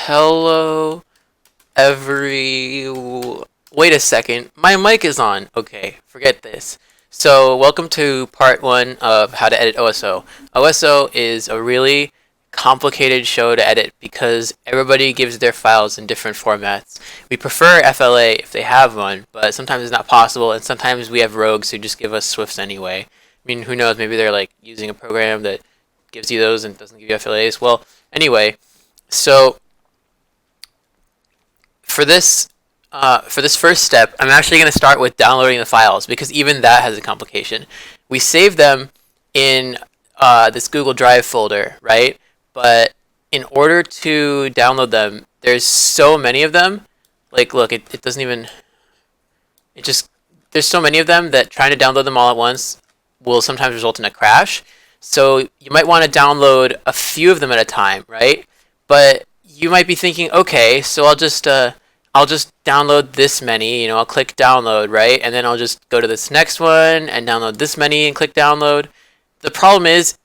Hello, Wait a second. My mic is on. Okay, forget this. So, welcome to part one of how to edit OSO. OSO is a really complicated show to edit because everybody gives their files in different formats. We prefer FLA if they have one, but sometimes it's not possible, and sometimes we have rogues who just give us Swifts anyway. I mean, who knows? Maybe they're like using a program that gives you those and doesn't give you FLAs. Well, anyway, so for this first step, I'm actually going to start with downloading the files because even that has a complication. We save them in this Google Drive folder, right? But in order to download them, there's so many of them. Like, look, it doesn't even. It just there's so many of them that trying to download them all at once will sometimes result in a crash. So you might want to download a few of them at a time, right? But you might be thinking, okay, so I'll just download this many, I'll click download, right? And then I'll just go to this next one and download this many and click download. The problem is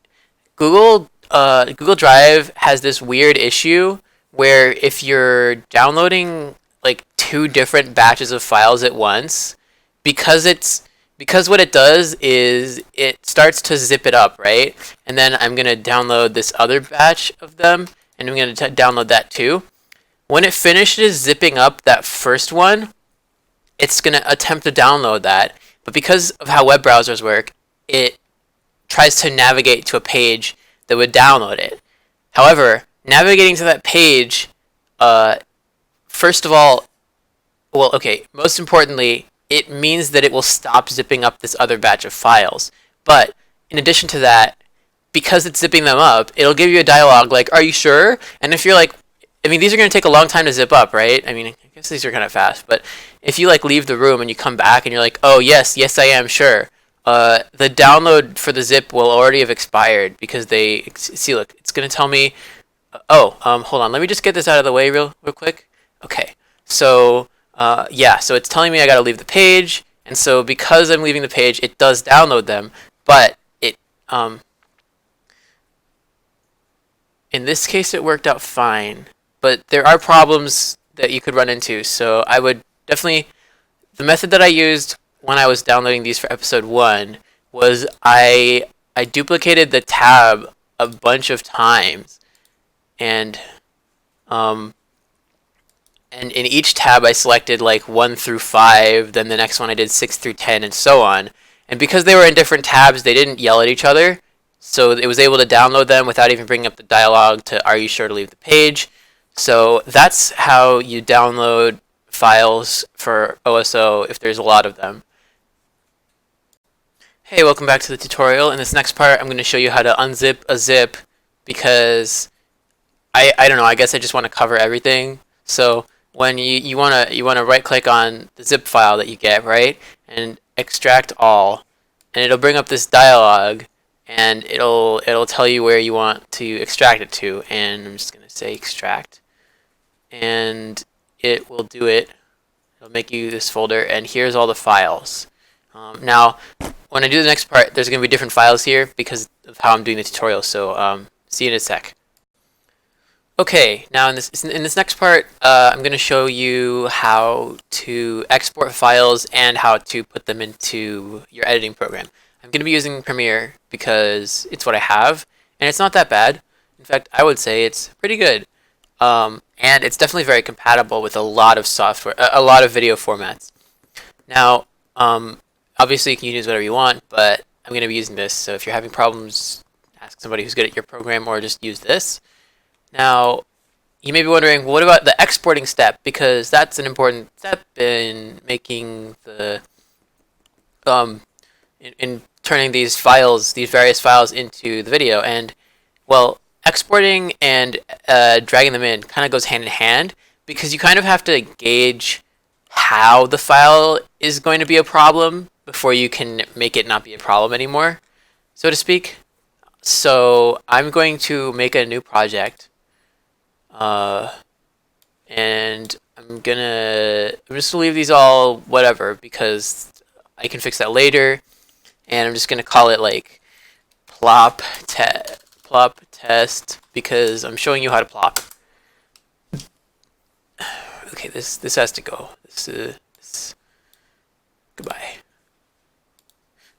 Google Drive has this weird issue where if you're downloading like two different batches of files at once, because what it does is it starts to zip it up, right? And then I'm going to download this other batch of them and I'm going to download that too. When it finishes zipping up that first one, it's going to attempt to download that. But because of how web browsers work, it tries to navigate to a page that would download it. However, navigating to that page, first of all, most importantly, it means that it will stop zipping up this other batch of files. But in addition to that, because it's zipping them up, it'll give you a dialog like, "Are you sure?" And if you're like, these are going to take a long time to zip up, right? I guess these are kind of fast, but if you like leave the room and you come back and you're like, "Oh, yes, I am sure," the download for the zip will already have expired because see, look, it's going to tell me, hold on, let me just get this out of the way real quick. Okay, so so it's telling me I got to leave the page, and so because I'm leaving the page, it does download them, but in this case, it worked out fine. But there are problems that you could run into. So I would definitely, the method that I used when I was downloading these for episode 1 was I duplicated the tab a bunch of times, and in each tab I selected like 1 through 5, then the next one I did 6 through 10, and so on. And because they were in different tabs, they didn't yell at each other, so it was able to download them without even bringing up the dialog to "Are you sure to leave the page?" So that's how you download files for OSO if there's a lot of them. Hey, welcome back to the tutorial. In this next part, I'm going to show you how to unzip a zip because I don't know, I guess I just want to cover everything. So when you want to right click on the zip file that you get, right? And extract all, and it'll bring up this dialog, and it'll tell you where you want to extract it to, and I'm just going to say extract, and it will do it. It'll make you this folder, and here's all the files. Now, when I do the next part, there's going to be different files here because of how I'm doing the tutorial, so see you in a sec. Okay, now in this next part, I'm going to show you how to export files and how to put them into your editing program. I'm going to be using Premiere because it's what I have, and it's not that bad. In fact, I would say it's pretty good. And it's definitely very compatible with a lot of software, a lot of video formats. Now, obviously you can use whatever you want, but I'm going to be using this, so if you're having problems, ask somebody who's good at your program or just use this. Now, you may be wondering, well, what about the exporting step? Because that's an important step in making the in turning these various files into the video. And well, exporting and dragging them in kind of goes hand in hand because you kind of have to gauge how the file is going to be a problem before you can make it not be a problem anymore, so to speak. So I'm going to make a new project. And I'm just gonna leave these all whatever because I can fix that later, and I'm just gonna call it like plop test because I'm showing you how to plop. Okay, this has to go. This goodbye.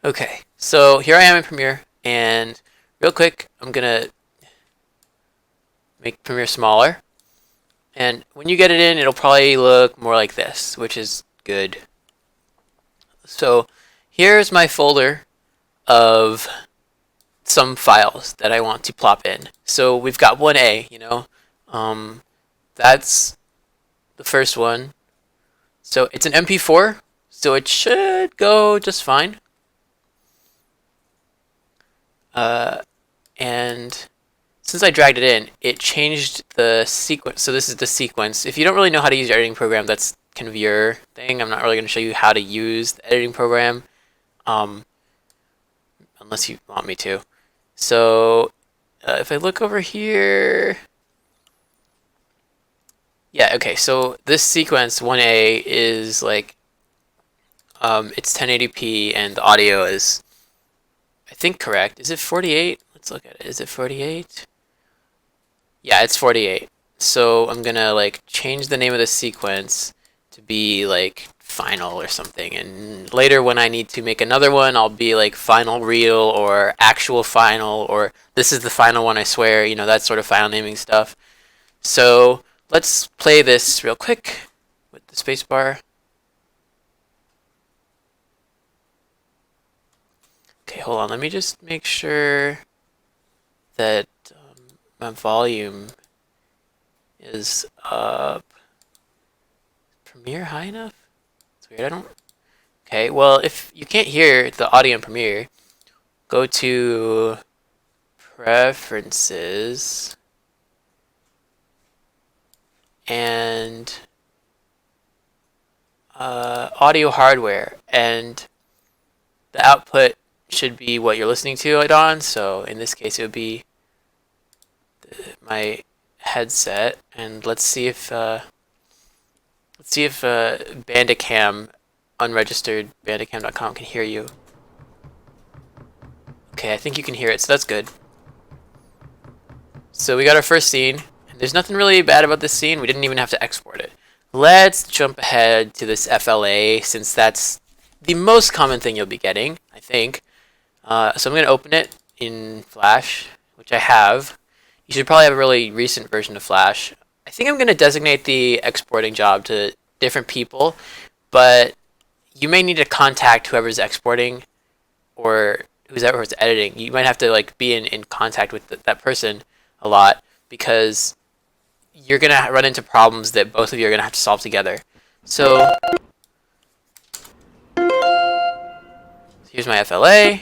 Okay, so here I am in Premiere, and real quick, I'm gonna make Premiere smaller. And when you get it in, it'll probably look more like this, which is good. So here's my folder of some files that I want to plop in. So we've got 1A, that's the first one. So it's an MP4, so it should go just fine. And since I dragged it in, it changed the sequence. So this is the sequence. If you don't really know how to use your editing program, that's kind of your thing. I'm not really going to show you how to use the editing program, unless you want me to. So if I look over here, yeah, okay. So this sequence 1A is like it's 1080p and the audio is, I think, correct. Is it 48? Let's look at it. Is it 48? Yeah, it's 48. So I'm gonna like change the name of the sequence to be like final or something, and later when I need to make another one, I'll be like final real or actual final, or this is the final one, I swear, that sort of file naming stuff. So let's play this real quick with the spacebar. Okay, hold on, let me just make sure that my volume is up. Premiere high enough? It's weird, I don't... Okay, well, if you can't hear the audio in Premiere, go to Preferences and Audio Hardware, and the output should be what you're listening to it on. So in this case, it would be my headset, and let's see if Bandicam, unregistered bandicam.com, can hear you. Okay, I think you can hear it, so that's good. So we got our first scene, and there's nothing really bad about this scene. We didn't even have to export it. Let's jump ahead to this FLA, since that's the most common thing you'll be getting, I think. So I'm going to open it in Flash, which I have. You should probably have a really recent version of Flash. I think I'm going to designate the exporting job to different people, but you may need to contact whoever's exporting or whoever's editing. You might have to like be in contact with that person a lot, because you're going to run into problems that both of you are going to have to solve together. So here's my FLA.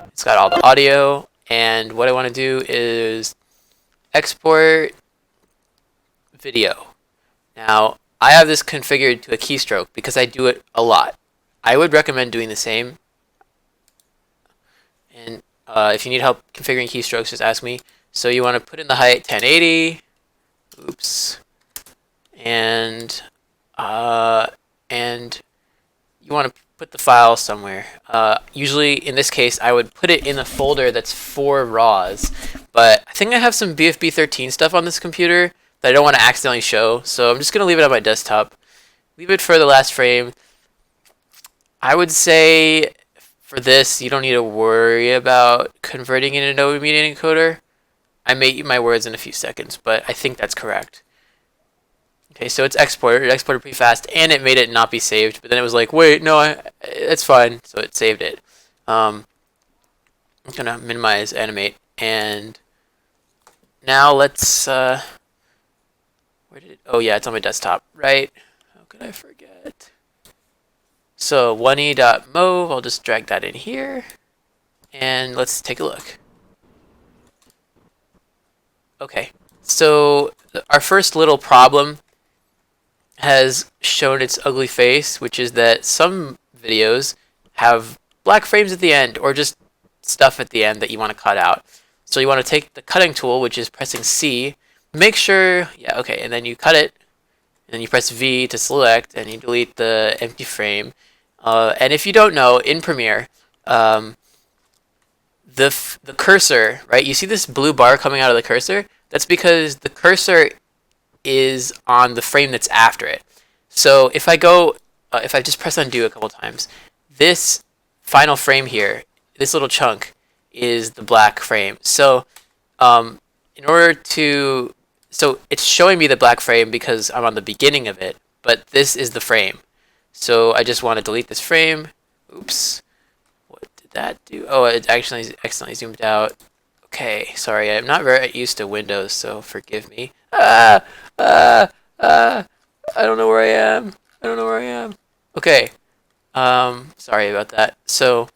It's got all the audio, and what I want to do is export video. Now, I have this configured to a keystroke because I do it a lot. I would recommend doing the same. And if you need help configuring keystrokes, just ask me. So you want to put in the height 1080. Oops. And you want to put the file somewhere. Usually, in this case, I would put it in a folder that's for RAWs. But I think I have some BFB 13 stuff on this computer that I don't want to accidentally show, so I'm just going to leave it on my desktop. Leave it for the last frame. I would say for this, you don't need to worry about converting it into Adobe Media Encoder. I may eat my words in a few seconds, but I think that's correct. Okay, so it's exported. It exported pretty fast, and it made it not be saved. But then it was like, wait, no, it's fine. So it saved it. I'm gonna minimize, animate, and now let's. Where did it? Oh yeah, it's on my desktop, right? How could I forget? So 1e.mov. I'll just drag that in here, and let's take a look. Okay, so our first little problem has shown its ugly face, which is that some videos have black frames at the end, or just stuff at the end that you want to cut out. So you want to take the cutting tool, which is pressing C, make sure, yeah, okay, and then you cut it, and then you press V to select, and you delete the empty frame. And if you don't know, in Premiere, the cursor, right, you see this blue bar coming out of the cursor? That's because the cursor is on the frame that's after it. So if I go, if I just press undo a couple times, this final frame here, this little chunk, is the black frame. So in order to, so it's showing me the black frame because I'm on the beginning of it, but this is the frame. So I just want to delete this frame. Oops. What did that do? Oh, it actually accidentally zoomed out. Okay, sorry, I'm not very used to Windows, so forgive me. I don't know where I am. I don't know where I am. Okay, sorry about that. So,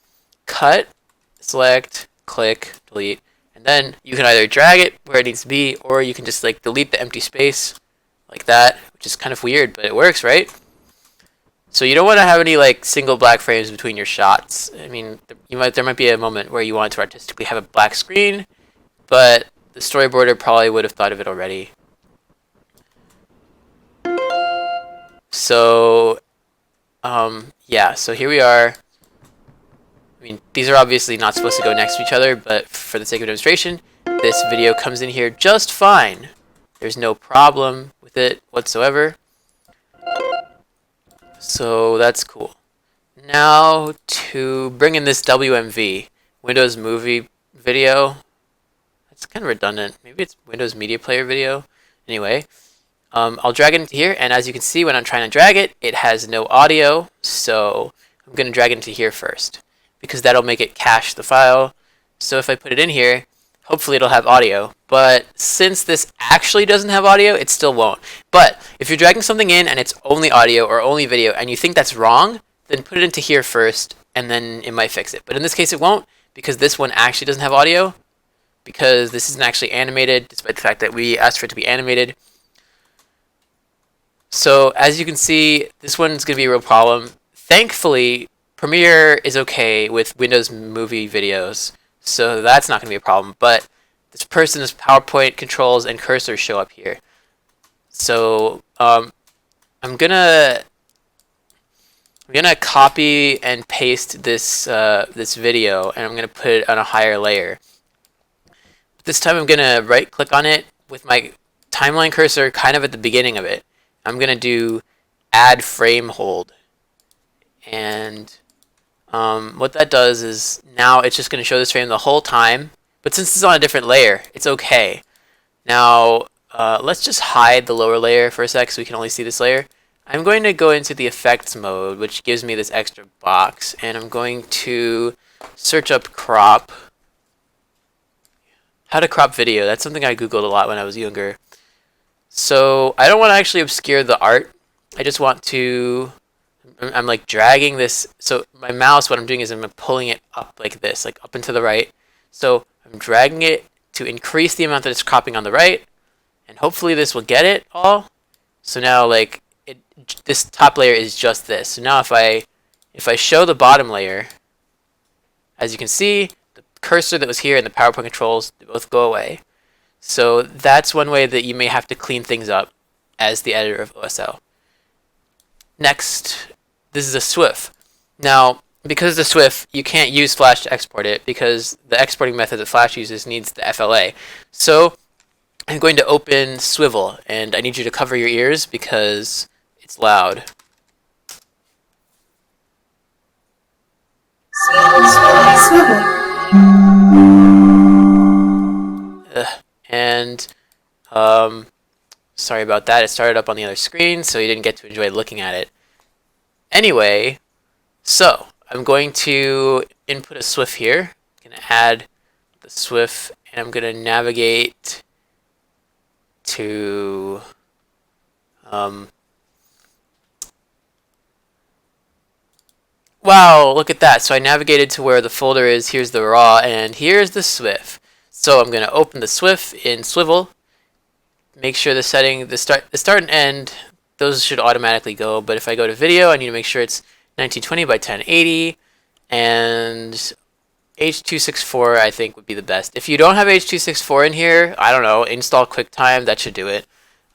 cut, select, click, delete, and then you can either drag it where it needs to be, or you can just like delete the empty space, like that, which is kind of weird, but it works, right? So you don't want to have any like single black frames between your shots. I mean, there might be a moment where you want to artistically have a black screen, but the storyboarder probably would have thought of it already. So, yeah, so here we are. I mean, these are obviously not supposed to go next to each other, but for the sake of demonstration, this video comes in here just fine. There's no problem with it whatsoever. So that's cool. Now to bring in this WMV, Windows Movie Video. That's kind of redundant. Maybe it's Windows Media Player Video. Anyway, I'll drag it into here, and as you can see when I'm trying to drag it, it has no audio, so I'm going to drag it into here first, because that'll make it cache the file. So if I put it in here, hopefully it'll have audio, but since this actually doesn't have audio, it still won't. But if you're dragging something in and it's only audio or only video and you think that's wrong, then put it into here first and then it might fix it. But in this case it won't, because this one actually doesn't have audio, because this isn't actually animated, despite the fact that we asked for it to be animated. So as you can see, this one's going to be a real problem. Thankfully, Premiere is okay with Windows Movie videos, so that's not going to be a problem, but this person's PowerPoint controls and cursors show up here. So I'm gonna copy and paste this this video, and I'm gonna put it on a higher layer. This time I'm gonna right click on it with my timeline cursor kind of at the beginning of it. I'm gonna do add frame hold, and what that does is now it's just going to show this frame the whole time, but since it's on a different layer, it's okay. Now, let's just hide the lower layer for a sec so we can only see this layer. I'm going to go into the effects mode, which gives me this extra box, and I'm going to search up crop. How to crop video. That's something I Googled a lot when I was younger. So I don't want to actually obscure the art. I just want to... I'm like dragging this, so my mouse, what I'm doing is I'm pulling it up like this, like up and to the right. So I'm dragging it to increase the amount that it's cropping on the right, and hopefully this will get it all. So now like this top layer is just this. So now if I show the bottom layer, as you can see, the cursor that was here and the PowerPoint controls, they both go away. So that's one way that you may have to clean things up as the editor of OSL. Next, this is a SWF. Now, because it's a SWF, you can't use Flash to export it because the exporting method that Flash uses needs the FLA. So I'm going to open Swivel, and I need you to cover your ears because it's loud. Swivel. And sorry about that. It started up on the other screen, so you didn't get to enjoy looking at it. Anyway, so I'm going to input a SWF here. I'm going to add the SWF, and I'm going to navigate to wow, look at that. So I navigated to where the folder is. Here's the raw, and here's the SWF. So I'm going to open the SWF in Swivel. Make sure the setting, the start and end, those should automatically go. But if I go to video, I need to make sure it's 1920 by 1080, and H.264 I think would be the best. If you don't have H.264 in here, I don't know, install QuickTime, that should do it.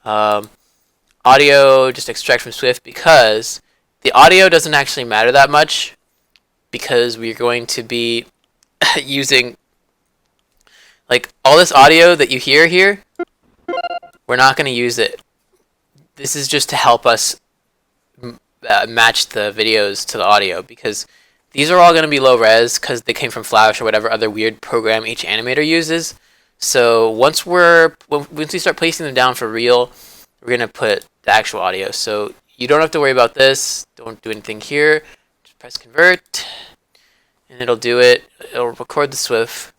Audio, just extract from SWF, because the audio doesn't actually matter that much, because we're going to be using like all this audio that you hear here. We're not going to use it this is just to help us match the videos to the audio, because these are all going to be low res because they came from Flash or whatever other weird program each animator uses. So once we start placing them down for real, we're going to put the actual audio. So you don't have to worry about this. Don't do anything here. Just press convert, and it'll do it. It'll record the SWF.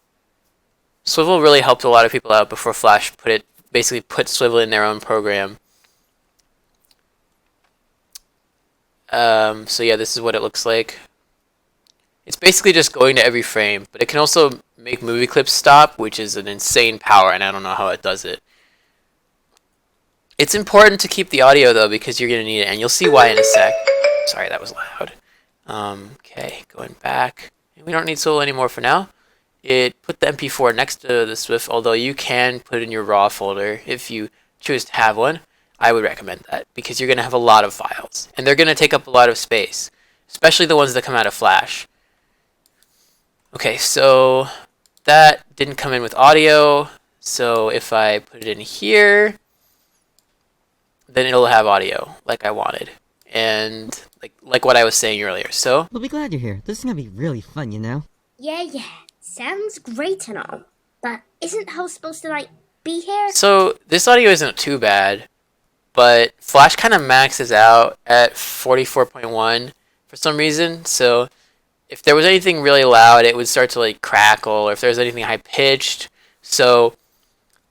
Swivel really helped a lot of people out before Flash basically put Swivel in their own program. So yeah, this is what it looks like. It's basically just going to every frame, but it can also make movie clips stop, which is an insane power, and I don't know how it does it. It's important to keep the audio though, because you're going to need it, and you'll see why in a sec. Sorry, that was loud. Okay, going back. We don't need Swivel anymore for now. It put the MP4 next to the SWF, although you can put it in your RAW folder if you choose to have one. I would recommend that, because you're going to have a lot of files, and they're going to take up a lot of space, especially the ones that come out of Flash. Okay, so that didn't come in with audio, so if I put it in here, then it'll have audio like I wanted, and like what I was saying earlier. So We'll be glad you're here. This is gonna be really fun, you know? Yeah, sounds great and all, but isn't House supposed to, be here? So this audio isn't too bad, but Flash kind of maxes out at 44.1 for some reason, so if there was anything really loud, it would start to crackle, or if there was anything high pitched. So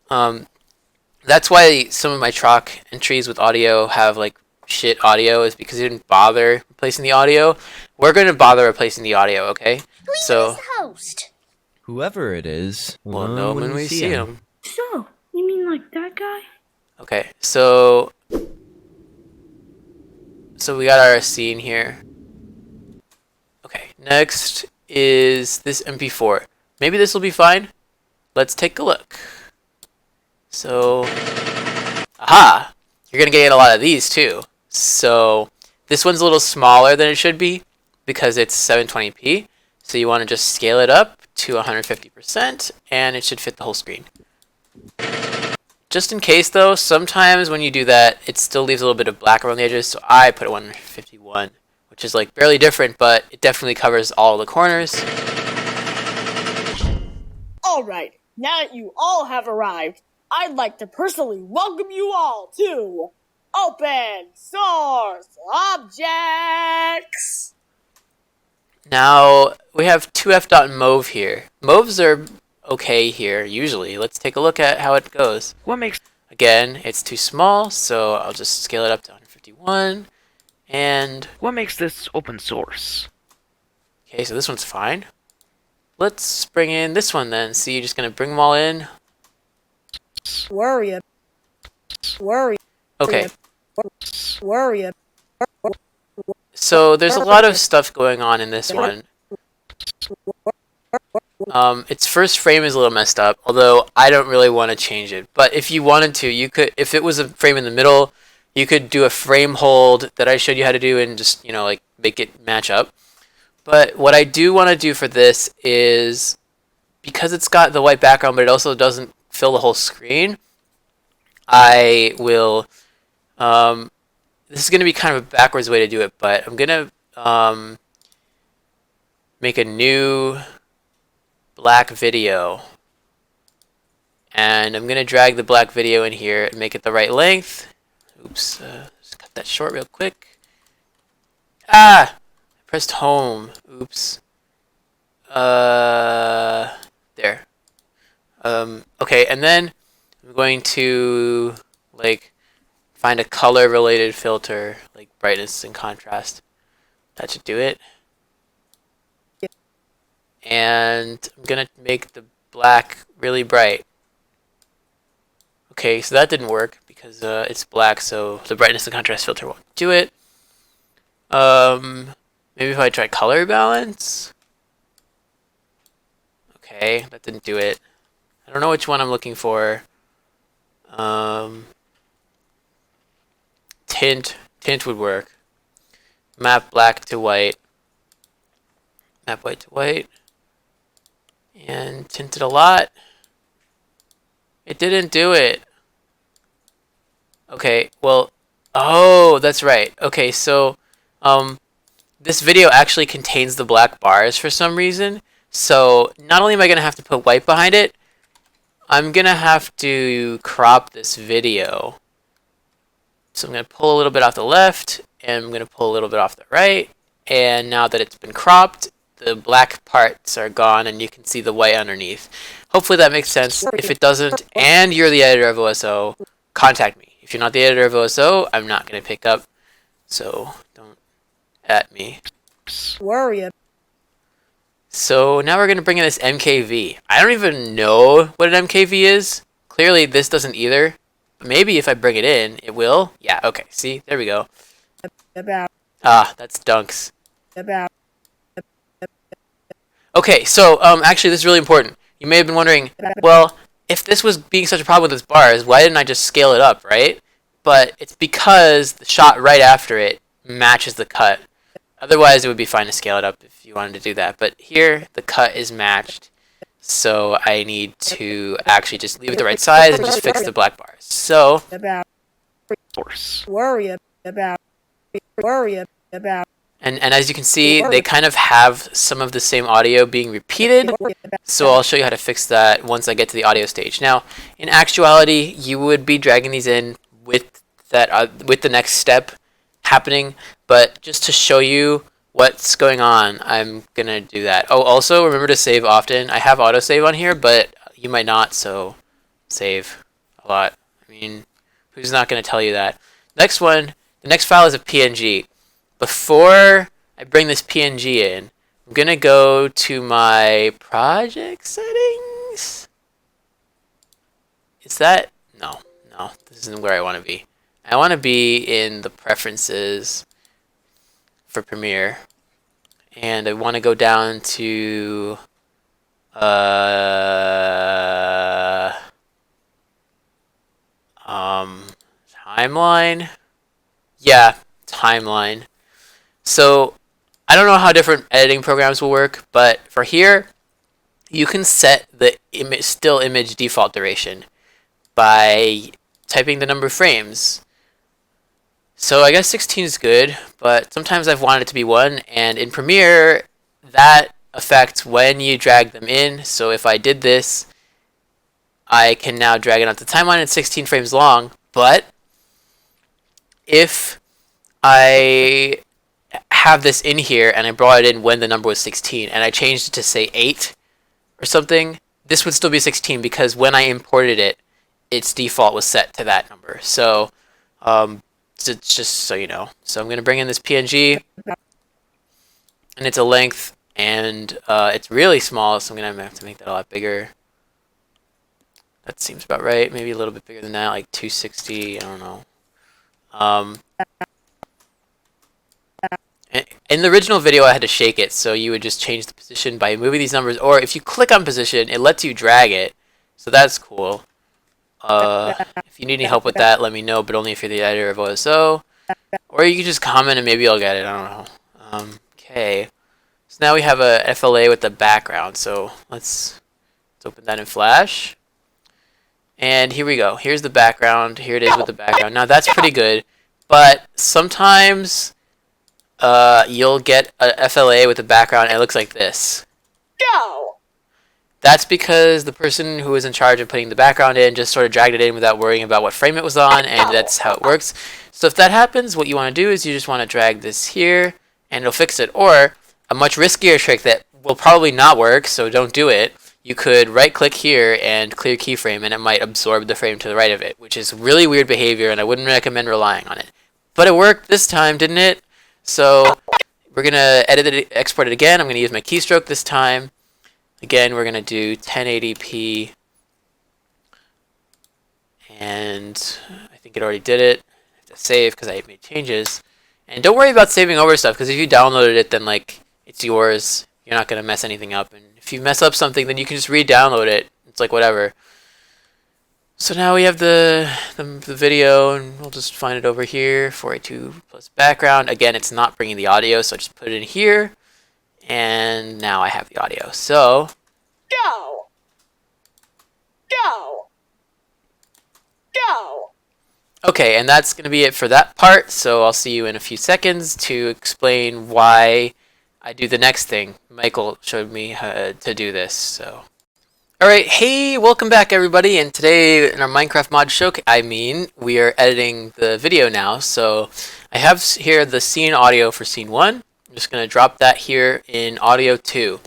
that's why some of my Troc entries with audio have shit audio, is because it didn't bother replacing the audio. We're going to bother replacing the audio, okay? Who So is the host? Whoever it is, we'll know when we see him. So, you mean like that guy? Okay, so we got our scene here. Okay, next is this MP4. Maybe this will be fine. Let's take a look. So, aha! You're gonna get a lot of these too. So, this one's a little smaller than it should be because it's 720p. So you want to just scale it up to 150%, and it should fit the whole screen. Just in case though, sometimes when you do that, it still leaves a little bit of black around the edges, so I put 151, which is barely different, but it definitely covers all the corners. Alright, now that you all have arrived, I'd like to personally welcome you all to Open Source Objects! Now, we have 2f.mov here. Movs are okay here, usually. Let's take a look at how it goes. Again, it's too small, so I'll just scale it up to 151. And what makes this open source? okay, so this one's fine. Let's bring in this one then. See, you're just gonna bring them all in. Worry. Okay. Worry. So there's a lot of stuff going on in this one. Its first frame is a little messed up, although I don't really want to change it. But if you wanted to, you could. If it was a frame in the middle, you could do a frame hold that I showed you how to do and just make it match up. But what I do want to do for this is, because it's got the white background but it also doesn't fill the whole screen, I will this is going to be kind of a backwards way to do it, but I'm going to make a new black video, and I'm going to drag the black video in here and make it the right length. Oops, just cut that short real quick. I pressed home. Oops. There. Okay, and then I'm going to find a color related filter, like brightness and contrast. That should do it. And I'm gonna make the black really bright. Okay, so that didn't work because it's black, so the brightness and contrast filter won't do it. Maybe if I try color balance. Okay, that didn't do it. I don't know which one I'm looking for. Tint would work. Map black to white. Map white to white. And tint it a lot. It didn't do it. Okay, well, Oh, that's right. Okay, so this video actually contains the black bars for some reason. So not only am I going to have to put white behind it, I'm going to have to crop this video. So I'm going to pull a little bit off the left, and I'm going to pull a little bit off the right. And now that it's been cropped, the black parts are gone, and you can see the white underneath. Hopefully that makes sense. If it doesn't, and you're the editor of OSO, contact me. If you're not the editor of OSO, I'm not going to pick up. So don't at me. Worry about So now we're going to bring in this MKV. I don't even know what an MKV is. Clearly this doesn't either. But maybe if I bring it in, it will. Yeah, okay. See? There we go. about Ah, that's dunks. about Okay, so actually this is really important. You may have been wondering, well, if this was being such a problem with its bars, why didn't I just scale it up, right? But it's because the shot right after it matches the cut. Otherwise, it would be fine to scale it up if you wanted to do that. But here, the cut is matched, so I need to actually just leave it the right size and just fix the black bars. So, about Source. worry about worry about and as you can see, they kind of have some of the same audio being repeated. So I'll show you how to fix that once I get to the audio stage. Now, in actuality, you would be dragging these in with that with the next step happening, but just to show you what's going on, I'm gonna do that. Oh, also remember to save often. I have autosave on here, but you might not, so save a lot. I mean, who's not gonna tell you that? Next one, the next file is a PNG. Before I bring this PNG in, I'm gonna go to my project settings. Is that no, this isn't where I want to be. I want to be in the preferences for Premiere, and I want to go down to timeline. Yeah, timeline. So I don't know how different editing programs will work, but for here, you can set the still image default duration by typing the number of frames. So I guess 16 is good, but sometimes I've wanted it to be 1, and in Premiere, that affects when you drag them in. So if I did this, I can now drag it onto the timeline at 16 frames long, but if I have this in here and I brought it in when the number was 16 and I changed it to say 8 or something, this would still be 16 because when I imported it, its default was set to that number. So it's just so you know. So I'm going to bring in this PNG, and it's a length, and it's really small, so I'm going to have to make that a lot bigger. That seems about right. Maybe a little bit bigger than that, like 260, I don't know. In the original video, I had to shake it, so you would just change the position by moving these numbers, or if you click on position, it lets you drag it, so that's cool. If you need any help with that, let me know, but only if you're the editor of OSO, or you can just comment and maybe I'll get it, I don't know. Okay, so now we have a FLA with the background, so let's open that in Flash, and here we go. Here's the background, here it is with the background. Now that's pretty good, but sometimes you'll get a FLA with a background and it looks like this. go. That's because the person who was in charge of putting the background in just sort of dragged it in without worrying about what frame it was on, and that's how it works. So if that happens, what you want to do is you just want to drag this here and it'll fix it. Or a much riskier trick that will probably not work, so don't do it, you could right click here and clear keyframe and it might absorb the frame to the right of it, which is really weird behavior and I wouldn't recommend relying on it. But it worked this time, didn't it? So we're going to edit it, export it again. I'm going to use my keystroke this time. Again, we're going to do 1080p. And I think it already did it. I have to save because I made changes. And don't worry about saving over stuff, because if you downloaded it, then like it's yours. You're not going to mess anything up. And if you mess up something, then you can just re-download it. It's like whatever. So now we have the video, and we'll just find it over here, 482 plus background. Again, it's not bringing the audio, so I just put it in here, and now I have the audio. So, Go. Go. Go. Okay, and that's going to be it for that part, so I'll see you in a few seconds to explain why I do the next thing. Michael showed me how to do this, so... Alright, hey, welcome back everybody, and today in our Minecraft mod show, we are editing the video now, so I have here the scene audio for scene 1. I'm just going to drop that here in audio 2.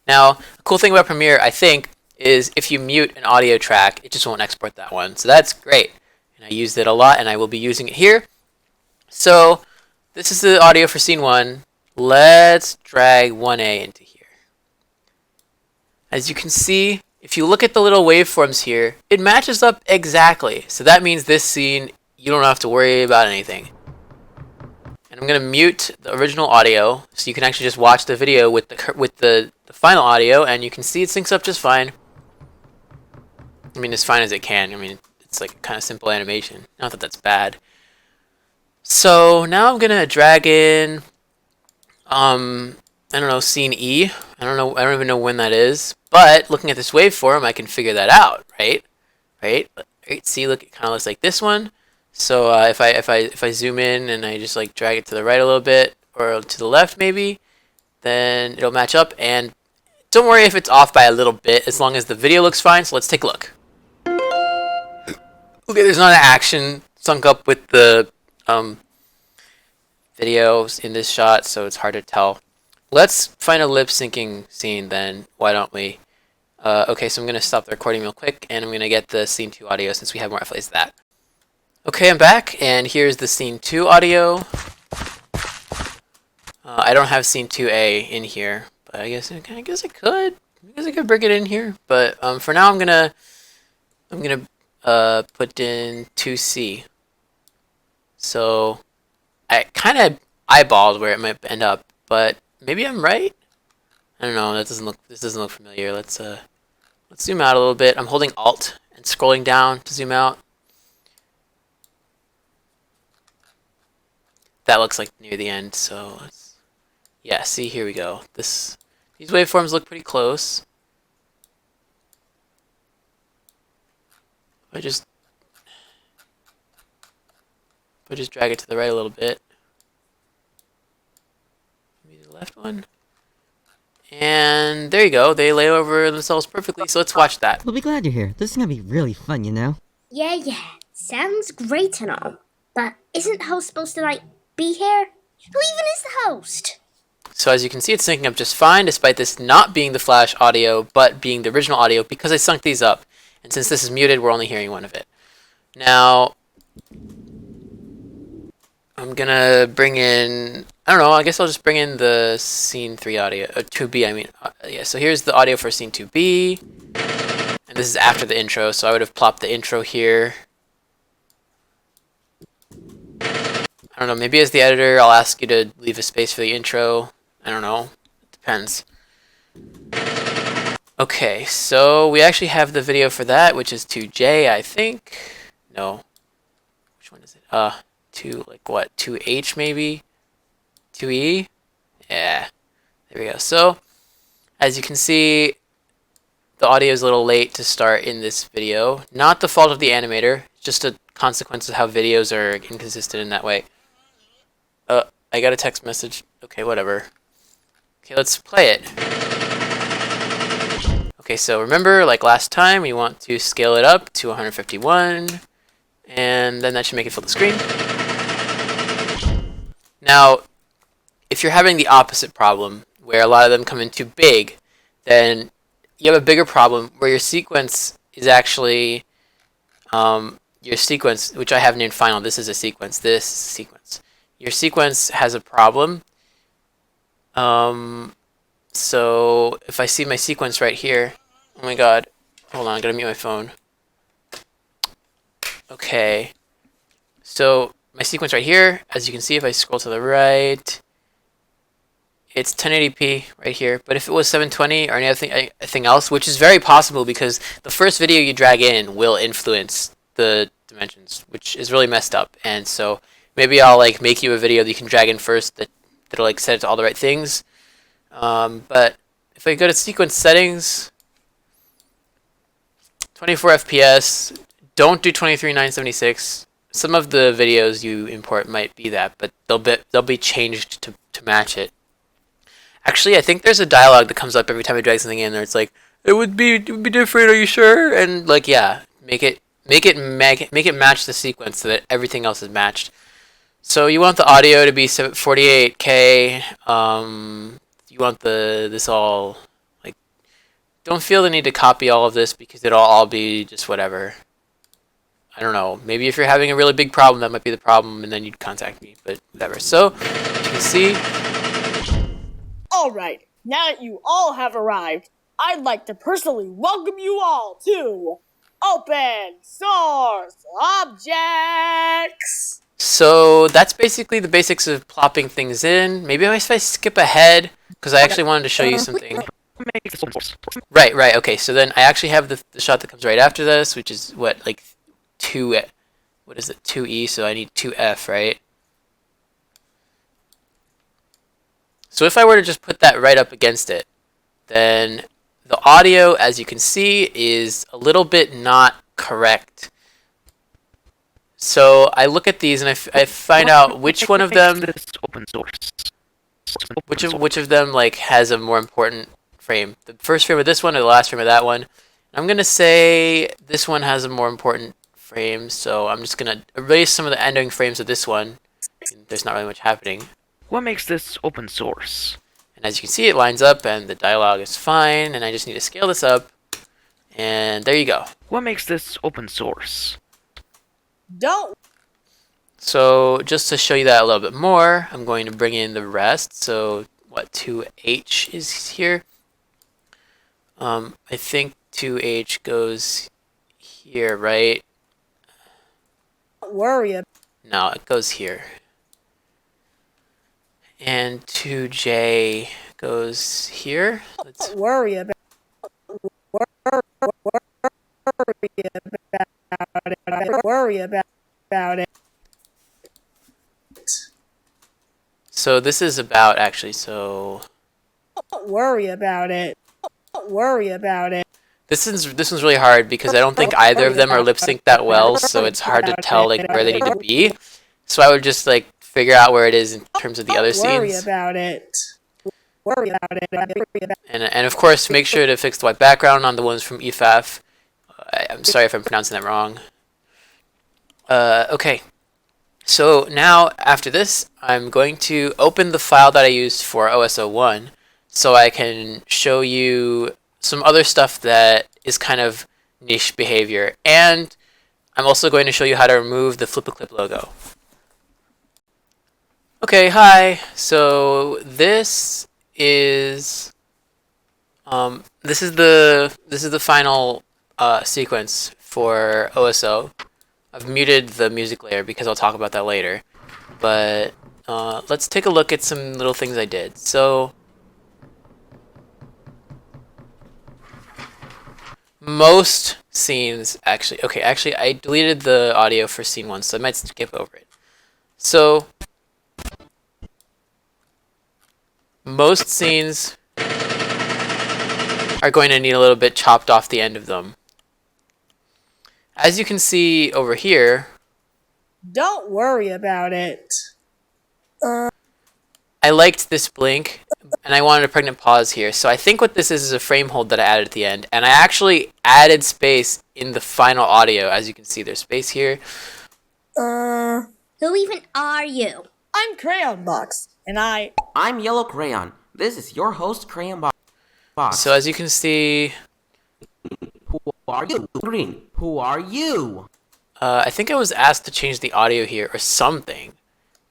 Now, the cool thing about Premiere, I think, is if you mute an audio track, it just won't export that one, so that's great. And I used it a lot, and I will be using it here. So, this is the audio for scene 1. Let's drag 1A into here. As you can see, if you look at the little waveforms here, it matches up exactly. So that means this scene, you don't have to worry about anything. And I'm going to mute the original audio, so you can actually just watch the video with the final audio, and you can see it syncs up just fine. I mean, as fine as it can. I mean, it's like kind of simple animation. Not that that's bad. So now I'm gonna drag in, I don't know, scene E. I don't even know when that is. But looking at this waveform, I can figure that out, right? Right? See, look, it kind of looks like this one. So if I zoom in and I just like drag it to the right a little bit or to the left maybe, then it'll match up. And don't worry if it's off by a little bit, as long as the video looks fine. So let's take a look. Okay, there's not an action sunk up with the videos in this shot, so it's hard to tell. Let's find a lip syncing scene then. Why don't we? Okay, so I'm going to stop the recording real quick, and I'm going to get the scene 2 audio since we have more FLAs than that. Okay, I'm back, and here's the scene 2 audio. I don't have scene 2A in here, but I guess I could. I could bring it in here, but for now I'm gonna put in 2C. So I kind of eyeballed where it might end up, but maybe I'm right. I don't know. This doesn't look familiar. Let's zoom out a little bit. I'm holding Alt and scrolling down to zoom out. That looks like near the end. So yeah. See, here we go. These waveforms look pretty close. If I just drag it to the right a little bit. Maybe the left one. And there you go. They lay over themselves perfectly. So let's watch that. We'll be glad you're here. This is gonna be really fun, you know? Yeah, sounds great and all. But isn't the host supposed to, be here? Who even is the host? So as you can see, it's syncing up just fine, despite this not being the flash audio, but being the original audio, because I sunk these up. And since this is muted, we're only hearing one of it. Now, I'm gonna bring in, I don't know, I guess I'll just bring in the scene 3 audio, 2B, I mean. Yeah, so here's the audio for scene 2B. And this is after the intro, so I would have plopped the intro here. I don't know, maybe as the editor, I'll ask you to leave a space for the intro. I don't know. It depends. Okay, so we actually have the video for that, which is 2J, I think. No. Which one is it? 2H maybe? 2E? Yeah. There we go. So, as you can see, the audio is a little late to start in this video. Not the fault of the animator, just a consequence of how videos are inconsistent in that way. I got a text message. Okay, whatever. Okay, let's play it. Okay, so remember, like last time, we want to scale it up to 151, and then that should make it fill the screen. Now, if you're having the opposite problem, where a lot of them come in too big, then you have a bigger problem where your sequence is actually, your sequence, which I have named final, this is a sequence, this sequence. Your sequence has a problem. So if I see my sequence right here, oh my god, hold on, I gotta mute my phone. Okay, so my sequence right here, as you can see, if I scroll to the right, it's 1080p right here. But if it was 720 or anything else, which is very possible because the first video you drag in will influence the dimensions, which is really messed up. And so maybe I'll make you a video that you can drag in first that'll set it to all the right things. But if I go to sequence settings, 24 FPS, don't do 23976. some of the videos you import might be that, but they'll be changed to match it. Actually, I think there's a dialogue that comes up every time I drag something in there. It's like, it would be different. Are you sure? And like, yeah, make it match the sequence so that everything else is matched. So you want the audio to be 48K. You want this all, like, don't feel the need to copy all of this because it'll all be just whatever. I don't know. Maybe if you're having a really big problem, that might be the problem, and then you'd contact me. But whatever. So as you can see. Alright, now that you all have arrived, I'd like to personally welcome you all to Open Source Objects! So that's basically the basics of plopping things in. Maybe if I skip ahead, because I actually wanted to show you something. What makes this open source? Right, okay. So then I actually have the shot that comes right after this, which is what, like 2E, so I need 2F, right? So if I were to just put that right up against it, then the audio, as you can see, is a little bit not correct. So I look at these and I find out which one of them, This open source. which of them like has a more important frame. The first frame of this one or the last frame of that one. I'm gonna say this one has a more important frame, so I'm just gonna erase some of the ending frames of this one. There's not really much happening. What makes this open source? And as you can see, it lines up and the dialogue is fine, and I just need to scale this up. And there you go. What makes this open source? Don't So just to show you that a little bit more, I'm going to bring in the rest. So what 2H is here? I think 2H goes here, right? worry about No, it goes here. And 2J goes here. Let's worry about worry about it. So this is about actually, so Don't worry about it. Don't worry about it. this one's really hard because I don't think either of them are lip synced that well, so it's hard to tell like where they need to be. So I would just like figure out where it is in terms of the other Worry scenes. about it. Worry about it. Worry about And of course make sure to fix the white background on the ones from EFAF. I'm sorry if I'm pronouncing that wrong. Okay. So now after this, I'm going to open the file that I used for OS01 so I can show you some other stuff that is kind of niche behavior. And I'm also going to show you how to remove the Flip-A-Clip logo. Okay, hi. So this is the final sequence for OSO. I've muted the music layer because I'll talk about that later. But let's take a look at some little things I did. So most scenes actually, okay, actually I deleted the audio for scene 1, so I might skip over it. So most scenes are going to need a little bit chopped off the end of them. As you can see over here, Don't worry about it. I liked this blink, and I wanted a pregnant pause here. So I think what this is a frame hold that I added at the end. And I actually added space in the final audio. As you can see, there's space here. Who even are you? I'm Crayon Box, and I'm Yellow Crayon. This is your host, Crayon Box. So as you can see, Who are you? Green. Who are you? I think I was asked to change the audio here or something.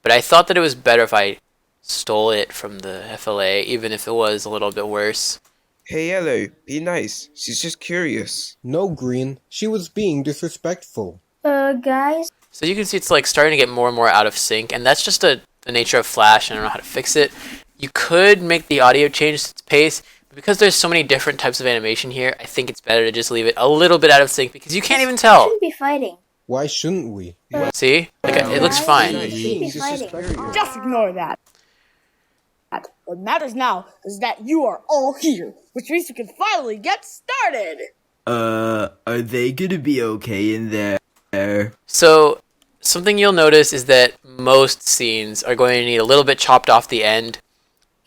But I thought that it was better if I stole it from the FLA, even if it was a little bit worse. Hey Yellow, be nice. She's just curious. No, Green. She was being disrespectful. Guys? So you can see it's like starting to get more and more out of sync, and that's just the nature of Flash, and I don't know how to fix it. You could make the audio change its pace, but because there's so many different types of animation here, I think it's better to just leave it a little bit out of sync because you can't even tell. Shouldn't be fighting. Why shouldn't we? See? Like, it looks fine. Shouldn't be fighting. just ignore that. What matters now is that you are all here, which means we can finally get started. Are they gonna be okay in there? So something you'll notice is that most scenes are going to need a little bit chopped off the end,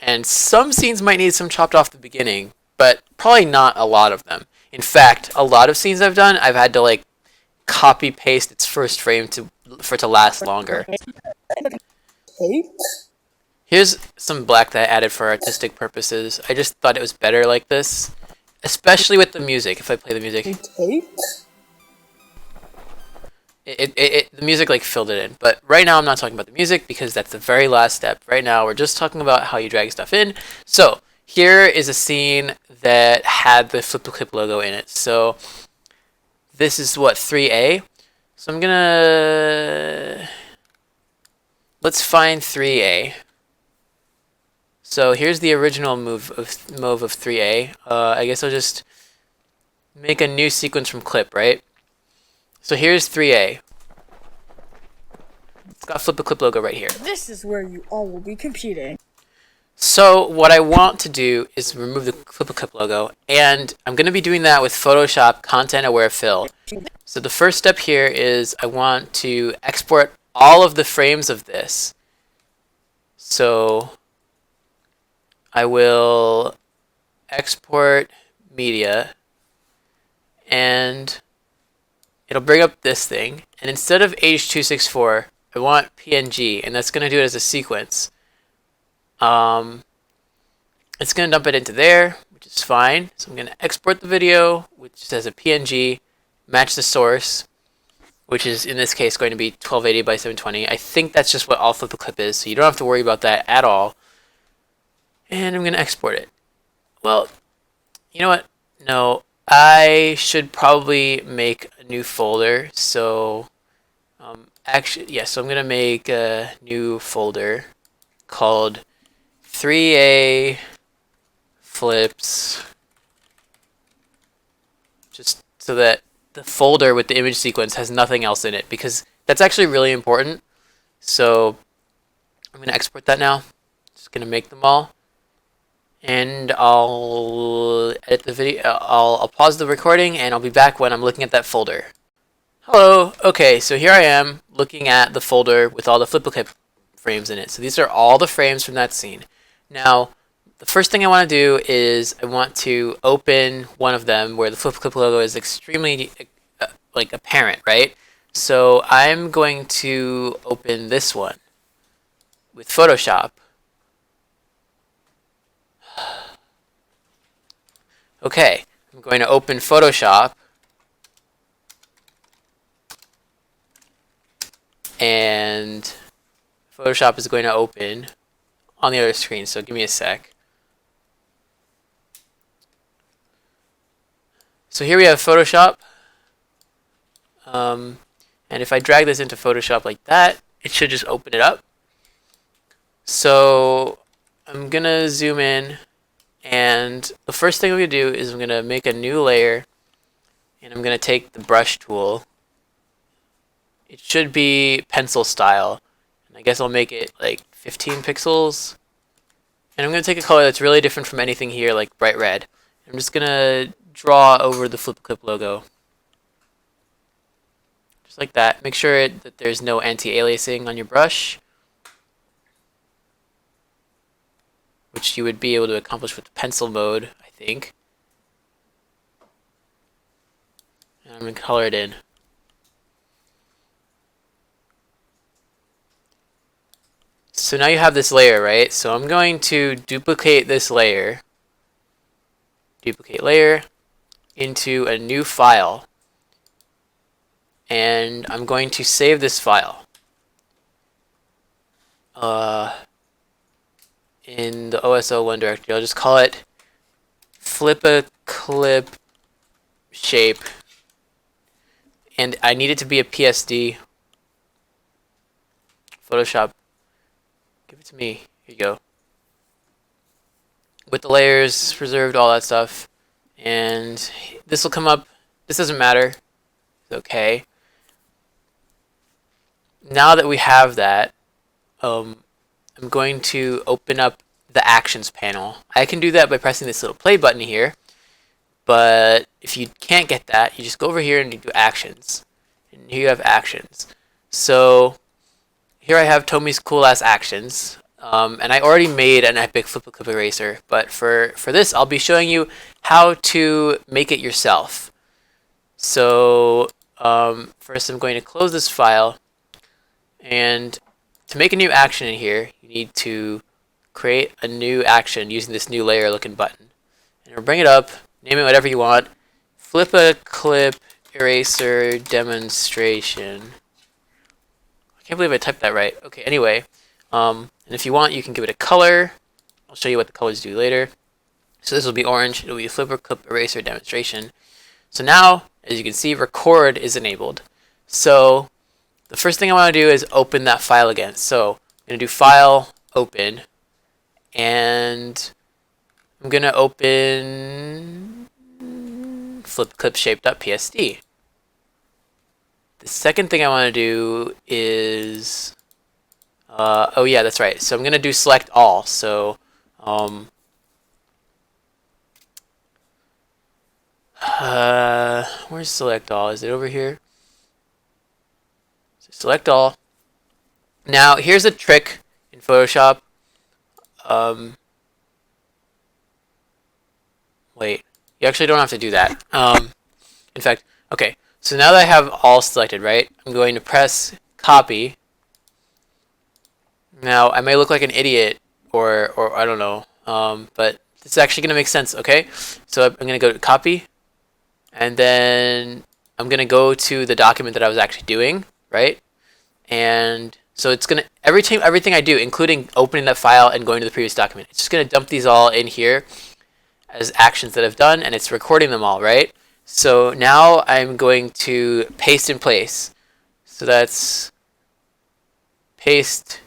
and some scenes might need some chopped off the beginning, but probably not a lot of them. In fact, a lot of scenes I've done, I've had to like copy paste its first frame for it to last longer. Tape? Here's some black that I added for artistic purposes. I just thought it was better like this, especially with the music. If I play the music, Tape? the music like filled it in. But right now I'm not talking about the music because that's the very last step. Right now we're just talking about how you drag stuff in. So here is a scene that had the FlipaClip logo in it. So this is what, 3A? So I'm gonna, let's find 3A. So here's the original move of 3A. I guess I'll just make a new sequence from clip, right? So here's 3A. It's got FlipaClip logo right here. This is where you all will be competing. So what I want to do is remove the FlipaClip logo, and I'm going to be doing that with Photoshop Content Aware Fill. So the first step here is I want to export all of the frames of this. So I will export media, and it'll bring up this thing, and instead of H.264, I want PNG, and that's going to do it as a sequence. It's going to dump it into there, which is fine. So I'm going to export the video, which says a PNG, match the source, which is in this case going to be 1280 by 720. I think that's just what all FlipaClip is, so you don't have to worry about that at all. And I'm going to export it. Well, you know what? No, I should probably make a new folder. So, actually, yeah, so I'm going to make a new folder called 3A Flips, just so that the folder with the image sequence has nothing else in it, because that's actually really important. So I'm going to export that now. Just going to make them all. And I'll edit the video. I'll pause the recording, and I'll be back when I'm looking at that folder. Hello. Okay, so here I am looking at the folder with all the FlipaClip frames in it. So these are all the frames from that scene. Now, the first thing I want to do is I want to open one of them where the FlipaClip logo is extremely like apparent, right? So I'm going to open this one with Photoshop. Okay, I'm going to open Photoshop, and Photoshop is going to open on the other screen, so give me a sec. So here we have Photoshop, and if I drag this into Photoshop like that, it should just open it up. So I'm gonna zoom in, and the first thing I'm gonna do is I'm gonna make a new layer, and I'm gonna take the brush tool. It should be pencil style, and I guess I'll make it like 15 pixels. And I'm gonna take a color that's really different from anything here, like bright red. I'm just gonna draw over the FlipaClip logo. Just like that. Make sure that there's no anti-aliasing on your brush, which you would be able to accomplish with pencil mode, I think. And I'm going to color it in. So now you have this layer, right? So I'm going to duplicate this layer, duplicate layer, into a new file. And I'm going to save this file in the OS01 directory. I'll just call it FlipaClip shape, and I need it to be a PSD. Photoshop, give it to me. Here you go. With the layers preserved, all that stuff, and this will come up. This doesn't matter. It's okay. Now that we have that, I'm going to open up the Actions panel. I can do that by pressing this little play button here, but if you can't get that, you just go over here and you do Actions. And here you have Actions. So here I have Tomi's cool ass actions. And I already made an epic flip clip eraser, but for this I'll be showing you how to make it yourself. So first I'm going to close this file, and to make a new action in here you need to create a new action using this new layer looking button. And we'll bring it up, name it whatever you want. Flip a clip eraser demonstration. I can't believe I typed that right. Okay, anyway. And if you want, you can give it a color. I'll show you what the colors do later. So this will be orange. It'll be a flip or clip eraser demonstration. So now, as you can see, record is enabled. So the first thing I want to do is open that file again. So I'm going to do File, Open, and I'm going to open flipclipshape.psd. The second thing I want to do is oh yeah, that's right. So I'm gonna do select all. So where's select all? Is it over here? So select all. Now here's a trick in Photoshop. Wait, you actually don't have to do that. In fact, okay. So now that I have all selected, right? I'm going to press copy. Now, I may look like an idiot, or I don't know, but it's actually going to make sense, okay? So I'm going to go to copy, and then I'm going to go to the document that I was actually doing, right? And so it's going to, everything I do, including opening that file and going to the previous document, it's just going to dump these all in here as actions that I've done, and it's recording them all, right? So now I'm going to paste in place. So that's paste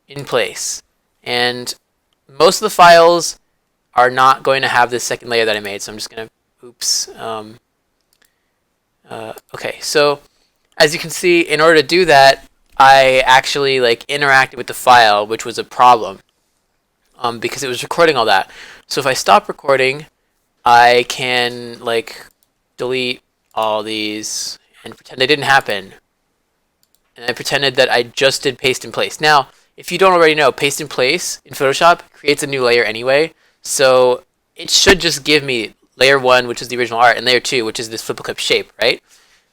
in place, and most of the files are not going to have this second layer that I made, so I'm just gonna okay, so as you can see, in order to do that, I actually interacted with the file, which was a problem because it was recording all that. So if I stop recording, I can delete all these and pretend they didn't happen, and I pretended that I just did paste in place. Now if you don't already know, paste in place in Photoshop creates a new layer anyway, so it should just give me layer 1, which is the original art, and layer 2, which is this flip clip shape, right?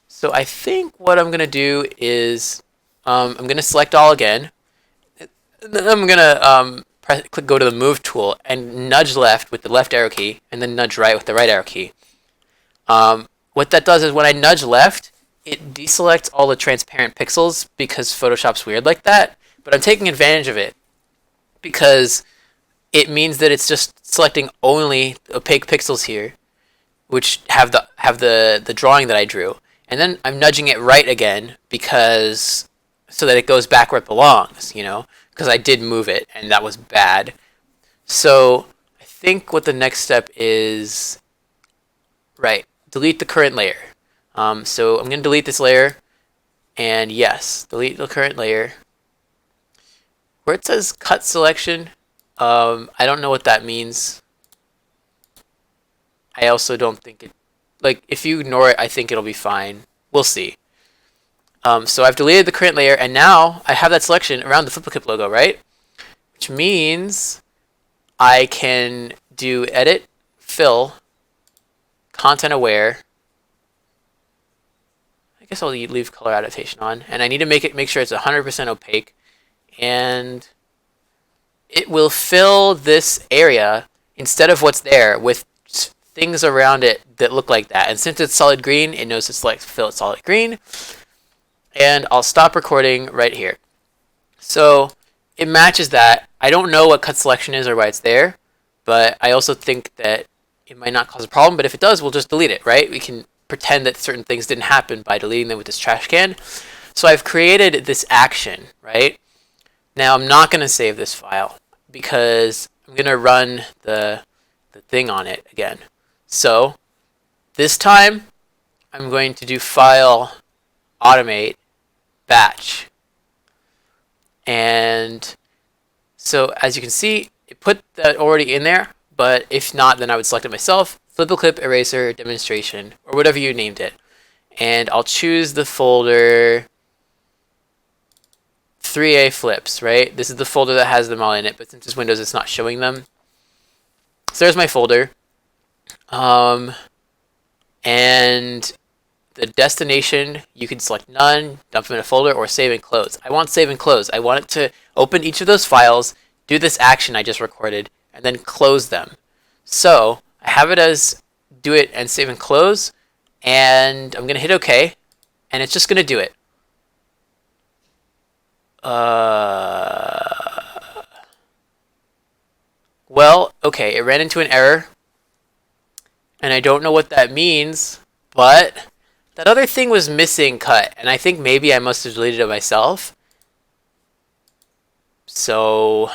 So I think what I'm gonna do is I'm gonna select all again, and then I'm gonna go to the move tool and nudge left with the left arrow key, and then nudge right with the right arrow key. What that does is when I nudge left, it deselects all the transparent pixels because Photoshop's weird like that. But I'm taking advantage of it because it means that it's just selecting only opaque pixels here, which have the drawing that I drew, and then I'm nudging it right again because so that it goes back where it belongs, you know, because I did move it and that was bad. So I think what the next step is, right, delete the current layer. So I'm gonna delete this layer, and yes, delete the current layer. Where it says cut selection, I don't know what that means. I also don't think it, if you ignore it, I think it'll be fine. We'll see. So I've deleted the current layer, and now I have that selection around the FlipaClip logo, right? Which means I can do edit, fill, content aware. I guess I'll leave color adaptation on, and I need to make sure it's 100% opaque. And it will fill this area instead of what's there with things around it that look like that. And since it's solid green, it knows to fill it solid green. And I'll stop recording right here. So it matches that. I don't know what cut selection is or why it's there, but I also think that it might not cause a problem. But if it does, we'll just delete it, right? We can pretend that certain things didn't happen by deleting them with this trash can. So I've created this action, right? Now I'm not going to save this file because I'm going to run the thing on it again. So this time I'm going to do File, Automate, Batch. And so as you can see, it put that already in there, but if not, then I would select it myself. FlipaClip Eraser Demonstration, or whatever you named it. And I'll choose the folder. 3A flips, right? This is the folder that has them all in it, but since it's Windows, it's not showing them. So there's my folder. And the destination, you can select none, dump them in a folder, or save and close. I want save and close. I want it to open each of those files, do this action I just recorded, and then close them. So I have it as do it and save and close, and I'm going to hit OK, and it's just going to do it. Well, okay, it ran into an error, and I don't know what that means, but that other thing was missing cut, and I think maybe I must have deleted it myself. So,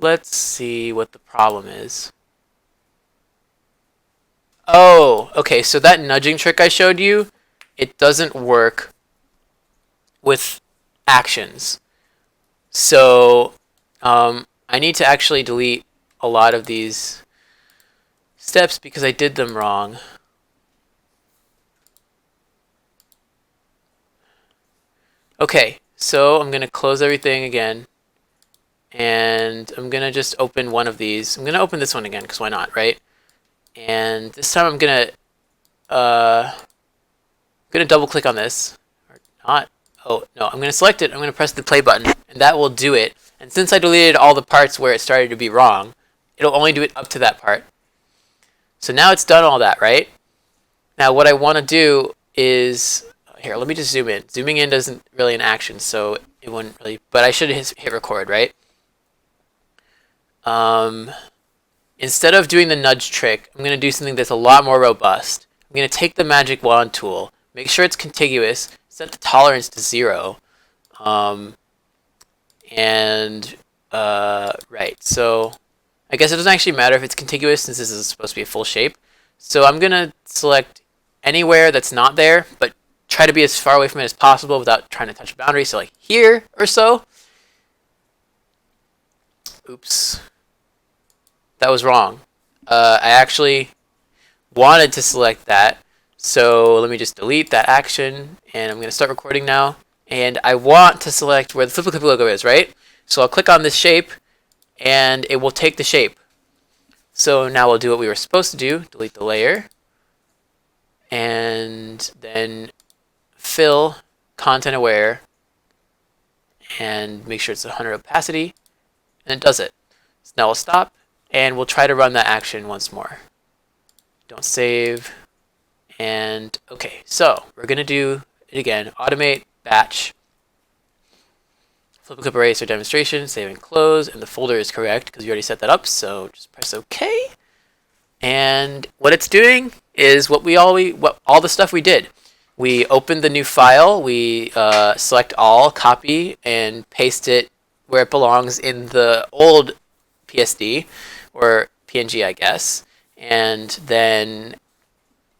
let's see what the problem is. Oh, okay, so that nudging trick I showed you, it doesn't work with actions. So I need to actually delete a lot of these steps because I did them wrong. Okay, so I'm going to close everything again. And I'm going to just open one of these. I'm going to open this one again because why not, right? And this time I'm going to double click on this. Or not. Oh, no, I'm going to select it. I'm going to press the play button, and that will do it. And since I deleted all the parts where it started to be wrong, it'll only do it up to that part. So now it's done all that, right? Now what I want to do is, here, let me just zoom in. Zooming in doesn't really an action, so it wouldn't really, but I should hit record, right? Instead of doing the nudge trick, I'm going to do something that's a lot more robust. I'm going to take the magic wand tool, make sure it's contiguous, set the tolerance to 0, right, so I guess it doesn't actually matter if it's contiguous since this is supposed to be a full shape. So I'm going to select anywhere that's not there, but try to be as far away from it as possible without trying to touch a boundary. So like here or so. Oops. That was wrong. I actually wanted to select that. So let me just delete that action, and I'm going to start recording now. And I want to select where the FlipaClip logo is, right? So I'll click on this shape, and it will take the shape. So now we'll do what we were supposed to do, delete the layer, and then fill content aware, and make sure it's 100 opacity, and it does it. So now we'll stop, and we'll try to run that action once more. Don't save, and okay, so we're going to do it again, automate, batch, FlipaClip eraser demonstration, save and close, and the folder is correct because you already set that up, so just press OK. And what it's doing is what all the stuff we did. We opened the new file, we select all, copy, and paste it where it belongs in the old PSD, or PNG I guess, and then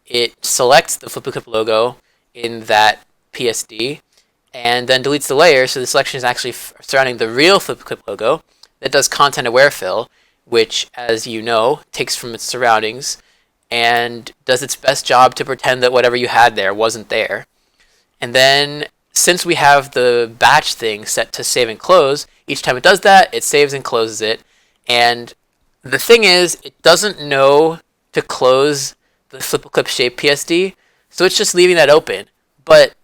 it selects the FlipaClip logo in that PSD, and then deletes the layer, so the selection is actually surrounding the real FlipaClip logo. That does content aware fill, which, as you know, takes from its surroundings and does its best job to pretend that whatever you had there wasn't there. And then, since we have the batch thing set to save and close, each time it does that, it saves and closes it. And the thing is, it doesn't know to close the FlipaClip shape PSD, so it's just leaving that open. But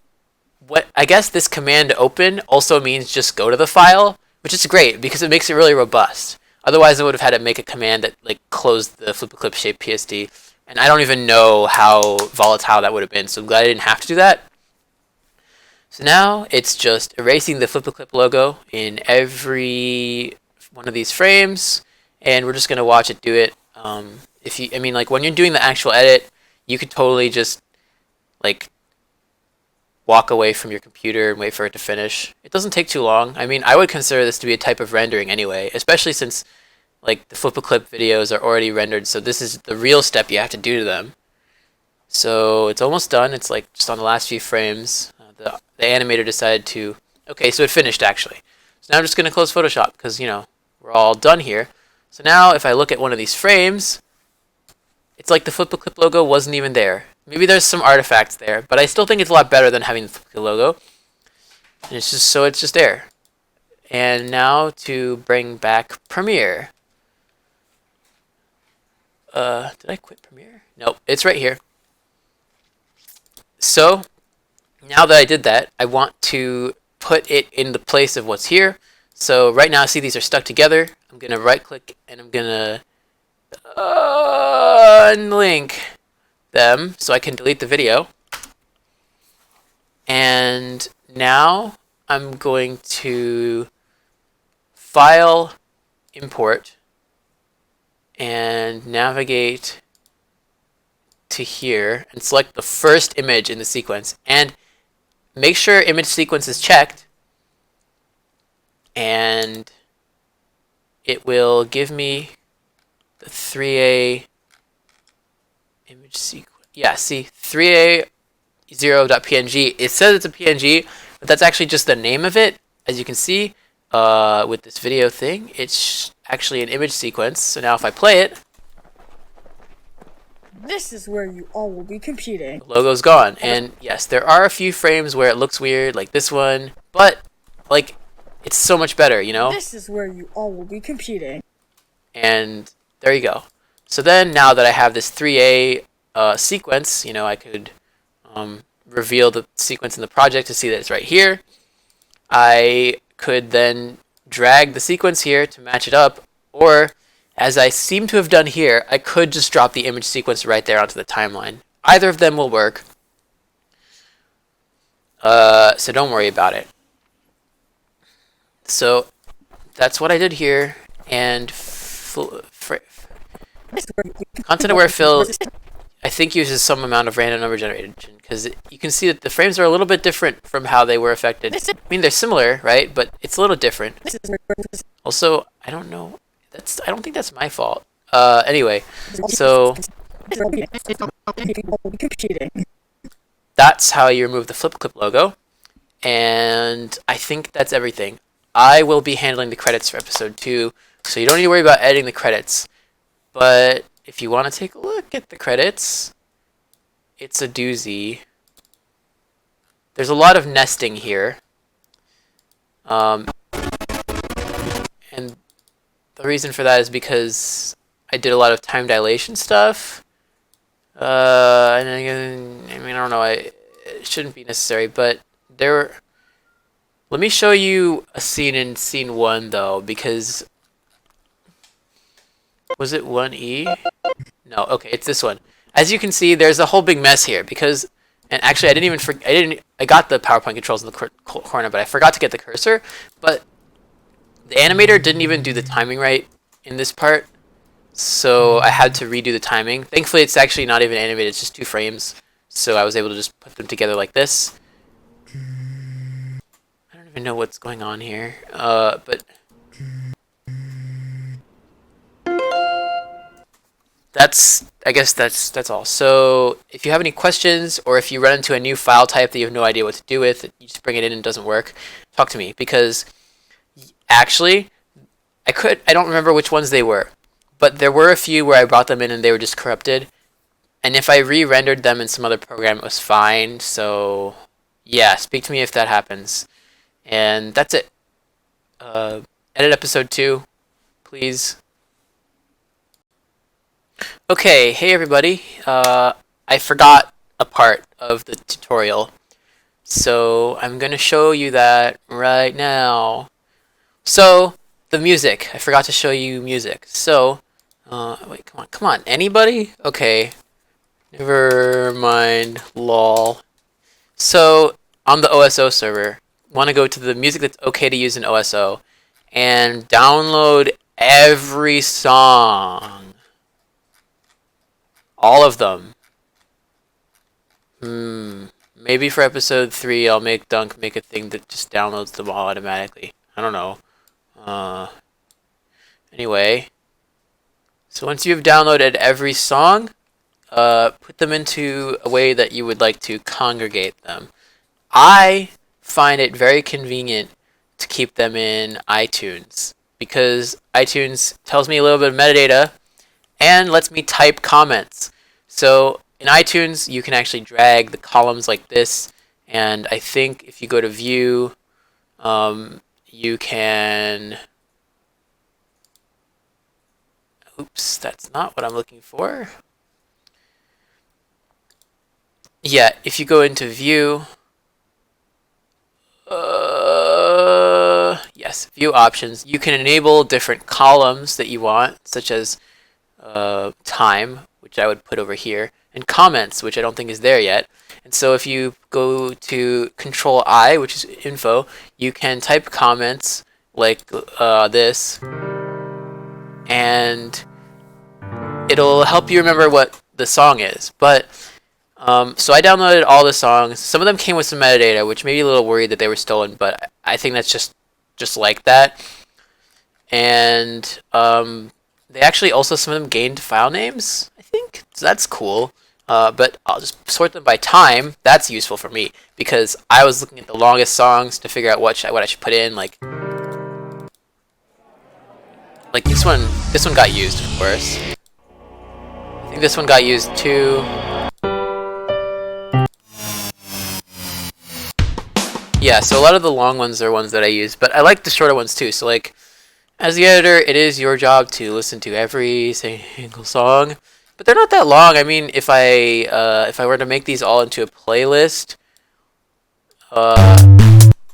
what I guess this command open also means just go to the file, which is great because it makes it really robust. Otherwise, I would have had to make a command that like closed the FlipaClip shape PSD, and I don't even know how volatile that would have been. So I'm glad I didn't have to do that. So now it's just erasing the FlipaClip logo in every one of these frames, and we're just gonna watch it do it. Like when you're doing the actual edit, you could totally just like walk away from your computer and wait for it to finish. It doesn't take too long. I mean, I would consider this to be a type of rendering anyway, especially since like the FlipaClip videos are already rendered, so this is the real step you have to do to them. So it's almost done. It's like just on the last few frames. The animator decided to... Okay, so it finished actually. So now I'm just going to close Photoshop because, you know, we're all done here. So now if I look at one of these frames, it's like the FlipaClip logo wasn't even there. Maybe there's some artifacts there, but I still think it's a lot better than having the FlipaClip logo. And it's just there. And now to bring back Premiere. Did I quit Premiere? Nope, it's right here. So now that I did that, I want to put it in the place of what's here. So right now, see these are stuck together. I'm gonna right click and I'm gonna unlink them so I can delete the video. And now I'm going to File, Import, and navigate to here and select the first image in the sequence. And make sure image sequence is checked. And it will give me the 3A image sequence. Yeah, see, 3A0.png. It says it's a PNG, but that's actually just the name of it. As you can see, with this video thing, it's actually an image sequence. So now if I play it, This is where you all will be competing. the logo's gone. And yes, there are a few frames where it looks weird, like this one, but like it's so much better, you know? This is where you all will be competing. And there you go. So then now that I have this 3A sequence, you know, I could reveal the sequence in the project to see that it's right here. I could then drag the sequence here to match it up, or as I seem to have done here, I could just drop the image sequence right there onto the timeline. Either of them will work. So don't worry about it. So that's what I did here, and Content Aware Fill, I think, uses some amount of random number generation, because you can see that the frames are a little bit different from how they were affected. I mean, they're similar, right? But it's a little different. Also, I don't know. I don't think that's my fault. Anyway, so that's how you remove the FlipaClip logo, and I think that's everything. I will be handling the credits for episode 2, so you don't need to worry about editing the credits. But if you want to take a look at the credits, it's a doozy. There's a lot of nesting here. And the reason for that is because I did a lot of time dilation stuff. And again, I mean, I don't know, it shouldn't be necessary, but let me show you a scene in scene 1 though, because was it 1E? No, okay, it's this one. As you can see, there's a whole big mess here because, and actually I got the PowerPoint controls in the corner, but I forgot to get the cursor. But the animator didn't even do the timing right in this part, so I had to redo the timing. Thankfully, it's actually not even animated, it's just 2 frames, so I was able to just put them together like this. I don't even know what's going on here, but I guess that's all. So if you have any questions, or if you run into a new file type that you have no idea what to do with, you just bring it in and it doesn't work, talk to me, because actually I don't remember which ones they were, but there were a few where I brought them in and they were just corrupted, and if I re-rendered them in some other program, it was fine. So yeah, speak to me if that happens. And that's it. Edit episode 2, please. Okay, hey everybody. I forgot a part of the tutorial, so I'm gonna show you that right now. So the music, I forgot to show you music. So wait, come on, anybody? Okay, never mind, lol. So on the OSO server, want to go to the music that's okay to use in OSO and download every song. All of them. Maybe for episode 3 I'll make Dunk make a thing that just downloads them all automatically. I don't know. Anyway, so once you've downloaded every song, put them into a way that you would like to congregate them. I find it very convenient to keep them in iTunes. because iTunes tells me a little bit of metadata and lets me type comments. So in iTunes, you can actually drag the columns like this, and I think if you go to view, you can... Oops, that's not what I'm looking for. Yeah, if you go into view, yes, view options, you can enable different columns that you want, such as time, which I would put over here, and comments, which I don't think is there yet. And so if you go to Control I, which is info, you can type comments like this, and it'll help you remember what the song is. But so I downloaded all the songs. Some of them came with some metadata, which made me a little worried that they were stolen, but I think that's just like that. And they actually also, some of them gained file names, I think. So that's cool. But I'll just sort them by time. That's useful for me because I was looking at the longest songs to figure out what I should put in. Like this one got used, of course. I think this one got used too. Yeah, so a lot of the long ones are ones that I use, but I like the shorter ones too. So like, as the editor, it is your job to listen to every single song, but they're not that long. I mean, if I were to make these all into a playlist,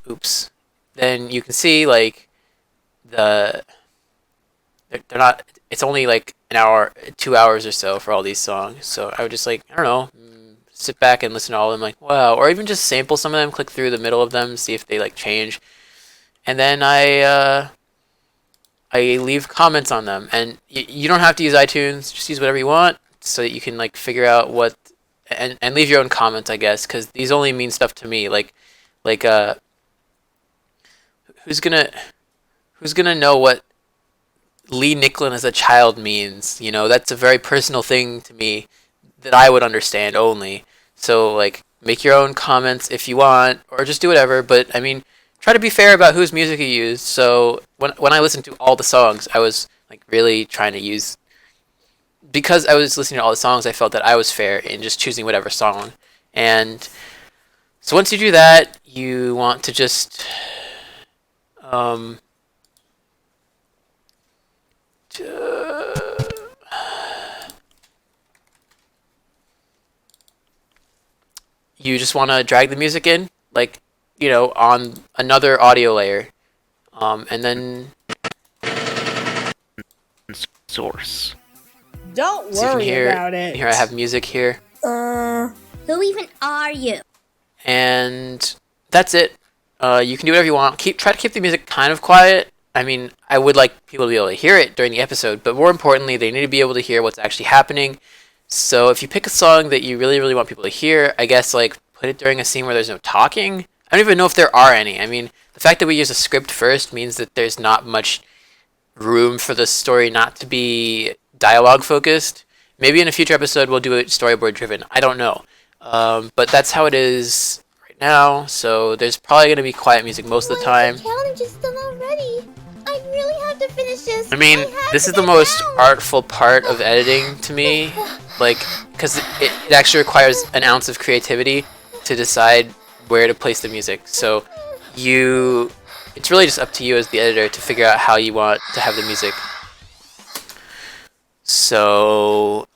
oops, then you can see like they're not. It's only like an hour, 2 hours or so for all these songs. So I would just like, I don't know, sit back and listen to all of them, like, wow, or even just sample some of them, click through the middle of them, see if they like change, and then I leave comments on them. And you don't have to use iTunes, just use whatever you want, so that you can like figure out what and leave your own comments, I guess, because these only mean stuff to me. Like who's gonna know what Lee Nicklin as a child means? You know, that's a very personal thing to me that I would understand only. So like, make your own comments if you want, or just do whatever. But I mean, try to be fair about whose music you use. So when I listened to all the songs, I was like really trying to use, because I was listening to all the songs, I felt that I was fair in just choosing whatever song. And so once you do that, you want to just you just want to drag the music in, like, you know, on another audio layer, and then Source. Don't so you can worry hear, about it. here I have music here, Who even are you? and that's it. You can do whatever you want. Try to keep the music kind of quiet. I mean, I would like people to be able to hear it during the episode, but more importantly, they need to be able to hear what's actually happening. So if you pick a song that you really, really want people to hear, I guess like put it during a scene where there's no talking. I don't even know if there are any. I mean, the fact that we use a script first means that there's not much room for the story not to be dialogue focused. Maybe in a future episode we'll do it storyboard driven. I don't know. But that's how it is right now. So there's probably going to be quiet music most of the time. Challenge is done already. I really have to finish this. I mean, this is the most artful part of editing to me, like, because it actually requires an ounce of creativity to decide where to place the music. So it's really just up to you as the editor to figure out how you want to have the music. So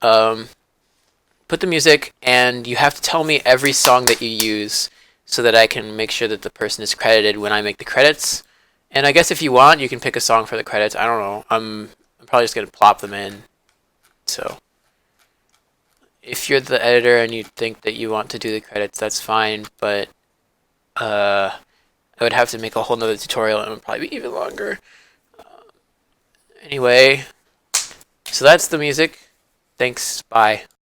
put the music, and you have to tell me every song that you use so that I can make sure that the person is credited when I make the credits. And I guess if you want, you can pick a song for the credits. I don't know. I'm probably just going to plop them in. So if you're the editor and you think that you want to do the credits, that's fine. But I would have to make a whole nother tutorial, and it would probably be even longer. Anyway, so that's the music. Thanks. Bye.